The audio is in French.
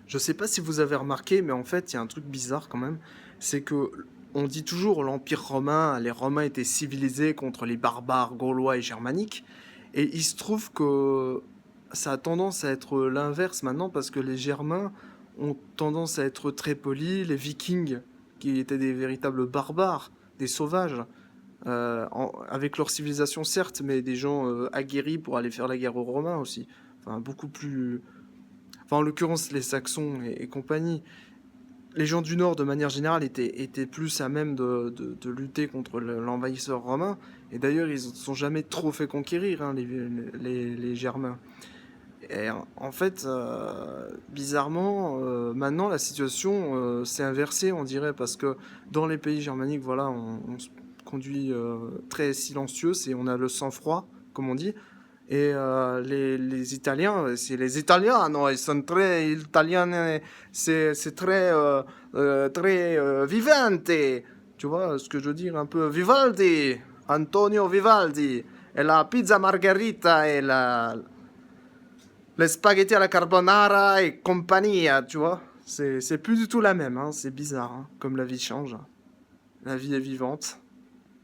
Je sais pas si vous avez remarqué, mais en fait, il y a un truc bizarre quand même, c'est que on dit toujours l'Empire romain, les Romains étaient civilisés contre les barbares gaulois et germaniques, et il se trouve que ça a tendance à être l'inverse maintenant parce que les Germains ont tendance à être très polis, les Vikings, qui étaient des véritables barbares, des sauvages, avec leur civilisation certes, mais des gens aguerris pour aller faire la guerre aux Romains aussi. Enfin, beaucoup plus. Enfin, en l'occurrence, les Saxons et compagnie. Les gens du Nord, de manière générale, étaient plus à même de lutter contre l'envahisseur romain. Et d'ailleurs, ils ne se sont jamais trop fait conquérir, hein, les Germains. Et en fait, bizarrement, maintenant, la situation s'est inversée, on dirait, parce que dans les pays germaniques, voilà, on se conduit très silencieux, on a le sang-froid, comme on dit. Et les Italiens, c'est les Italiens, non, ils sont très italiens, c'est très, très vivante. Tu vois ce que je veux dire, un peu Vivaldi, Antonio Vivaldi, et la pizza margherita et les spaghetti alla carbonara et compagnia, tu vois. C'est plus du tout la même, hein, c'est bizarre, hein, comme la vie change. La vie est vivante.